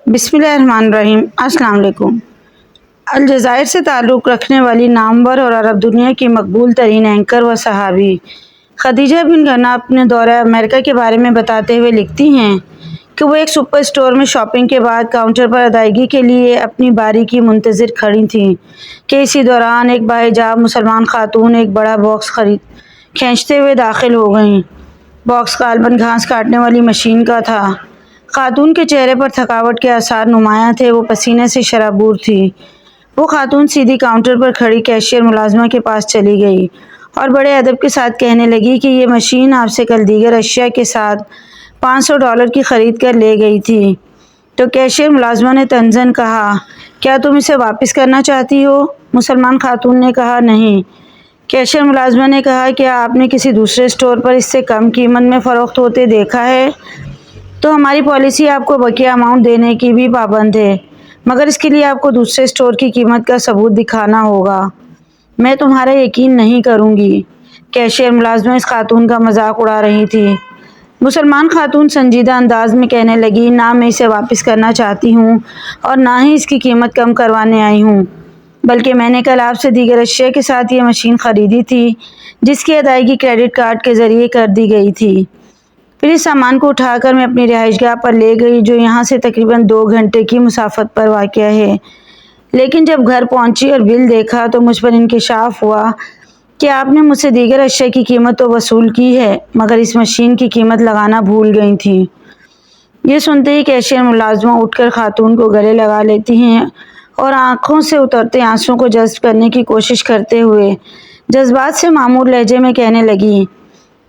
بسم اللہ الرحمن الرحیم۔ السلام علیکم۔ الجزائر سے تعلق رکھنے والی نامور اور عرب دنیا کی مقبول ترین اینکر و صحافی خدیجہ بن گنا اپنے دورہ امریکہ کے بارے میں بتاتے ہوئے لکھتی ہیں کہ وہ ایک سپر اسٹور میں شاپنگ کے بعد کاؤنٹر پر ادائیگی کے لیے اپنی باری کی منتظر کھڑی تھیں کہ اسی دوران ایک باحجاب مسلمان خاتون ایک بڑا باکس کھینچتے ہوئے داخل ہو گئیں۔ باکس غالباً گھاس کاٹنے والی مشین کا تھا۔ خاتون کے چہرے پر تھکاوٹ کے آثار نمایاں تھے، وہ پسینے سے شرابور تھی۔ وہ خاتون سیدھی کاؤنٹر پر کھڑی کیشیئر ملازمہ کے پاس چلی گئی اور بڑے ادب کے ساتھ کہنے لگی کہ یہ مشین آپ سے کل دیگر اشیاء کے ساتھ $500 کی خرید کر لے گئی تھی۔ تو کیشیئر ملازمہ نے طنزاً کہا، کیا تم اسے واپس کرنا چاہتی ہو؟ مسلمان خاتون نے کہا، نہیں۔ کیشیئر ملازمہ نے کہا، کیا آپ نے کسی دوسرے اسٹور پر اس سے کم قیمت میں فروخت ہوتے دیکھا ہے؟ تو ہماری پالیسی آپ کو بقیہ اماؤنٹ دینے کی بھی پابند ہے، مگر اس کے لیے آپ کو دوسرے اسٹور کی قیمت کا ثبوت دکھانا ہوگا۔ میں تمہارا یقین نہیں کروں گی۔ کیشیئر ملازمہ اس خاتون کا مذاق اڑا رہی تھی۔ مسلمان خاتون سنجیدہ انداز میں کہنے لگی، نہ میں اسے واپس کرنا چاہتی ہوں اور نہ ہی اس کی قیمت کم کروانے آئی ہوں، بلکہ میں نے کل آپ سے دیگر اشیاء کے ساتھ یہ مشین خریدی تھی جس کی ادائیگی کریڈٹ کارڈ کے ذریعے کر دی گئی تھی۔ پھر اس سامان کو اٹھا کر میں اپنی رہائش گاہ پر لے گئی جو یہاں سے تقریباً 2 گھنٹے کی مسافت پر واقع ہے۔ لیکن جب گھر پہنچی اور بل دیکھا تو مجھ پر انکشاف ہوا کہ آپ نے مجھ سے دیگر اشیاء کی قیمت تو وصول کی ہے، مگر اس مشین کی قیمت لگانا بھول گئی تھیں۔ یہ سنتے ہی کیشیئر ملازمہ اٹھ کر خاتون کو گلے لگا لیتی ہیں اور آنکھوں سے اترتے آنسوؤں کو جذب کرنے کی کوشش کرتے ہوئے جذبات سے معمور لہجے میں کہنے لگی،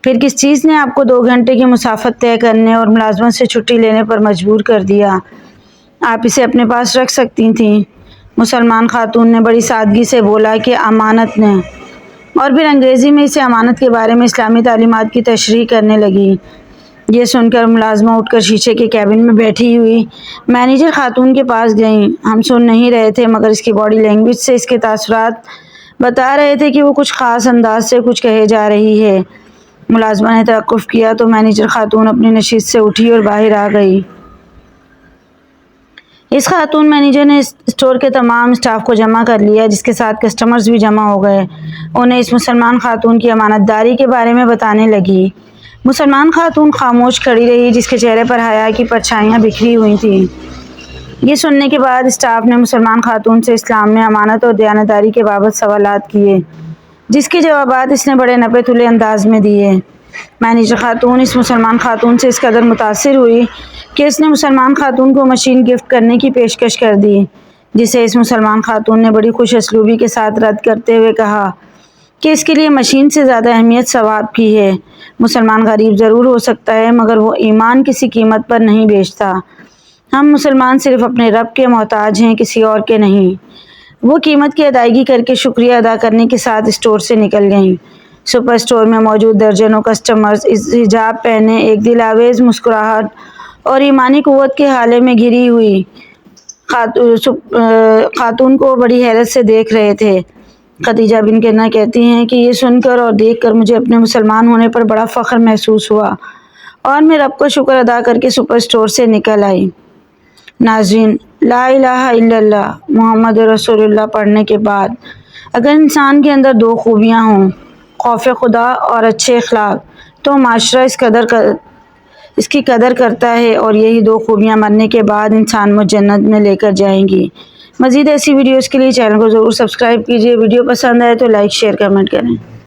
پھر کس چیز نے آپ کو 2 گھنٹے کی مسافت طے کرنے اور ملازمت سے چھٹی لینے پر مجبور کر دیا؟ آپ اسے اپنے پاس رکھ سکتی تھیں۔ مسلمان خاتون نے بڑی سادگی سے بولا کہ امانت نے، اور پھر انگریزی میں اسے امانت کے بارے میں اسلامی تعلیمات کی تشریح کرنے لگی۔ یہ سن کر ملازمہ اٹھ کر شیشے کے کیبن میں بیٹھی ہوئی مینیجر خاتون کے پاس گئیں۔ ہم سن نہیں رہے تھے، مگر اس کی باڈی لینگویج سے اس کے تاثرات بتا رہے تھے کہ وہ کچھ خاص انداز سے کچھ کہے جا رہی ہے۔ ملازمہ نے توقف کیا تو مینیجر خاتون اپنی نشست سے اٹھی اور باہر آ گئی۔ اس خاتون مینیجر نے اسٹور کے تمام اسٹاف کو جمع کر لیا، جس کے ساتھ کسٹمرز بھی جمع ہو گئے۔ انہیں اس مسلمان خاتون کی امانت داری کے بارے میں بتانے لگی۔ مسلمان خاتون خاموش کھڑی رہی، جس کے چہرے پر حیا کی پرچھائیاں بکھری ہوئی تھیں۔ یہ سننے کے بعد اسٹاف نے مسلمان خاتون سے اسلام میں امانت اور دیانتداری کے بابت سوالات کیے، جس کے جوابات اس نے بڑے نپے تلے انداز میں دیے۔ مینیجر خاتون اس مسلمان خاتون سے اس قدر متاثر ہوئی کہ اس نے مسلمان خاتون کو مشین گفٹ کرنے کی پیشکش کر دی، جسے اس مسلمان خاتون نے بڑی خوش اسلوبی کے ساتھ رد کرتے ہوئے کہا کہ اس کے لیے مشین سے زیادہ اہمیت ثواب کی ہے۔ مسلمان غریب ضرور ہو سکتا ہے، مگر وہ ایمان کسی قیمت پر نہیں بیچتا۔ ہم مسلمان صرف اپنے رب کے محتاج ہیں، کسی اور کے نہیں۔ وہ قیمت کی ادائیگی کر کے شکریہ ادا کرنے کے ساتھ اسٹور سے نکل گئیں۔ سپر اسٹور میں موجود درجنوں کسٹمرز اس حجاب پہنے ایک دل آویز مسکراہٹ اور ایمانی قوت کے حالے میں گھری ہوئی خاتون کو بڑی حیرت سے دیکھ رہے تھے۔ خدیجہ بن گنا کہتی ہیں کہ یہ سن کر اور دیکھ کر مجھے اپنے مسلمان ہونے پر بڑا فخر محسوس ہوا اور میں رب کا شکر ادا کر کے سپر اسٹور سے نکل آئی۔ ناظرین، لا الہ الا اللہ محمد رسول اللہ پڑھنے کے بعد اگر انسان کے اندر 2 خوبیاں ہوں، خوف خدا اور اچھے اخلاق، تو معاشرہ اس کی قدر کرتا ہے، اور یہی 2 خوبیاں مرنے کے بعد انسان کو جنت میں لے کر جائیں گی۔ مزید ایسی ویڈیوز کے لیے چینل کو ضرور سبسکرائب کیجیے۔ ویڈیو پسند آئے تو لائک، شیئر، کمنٹ کریں۔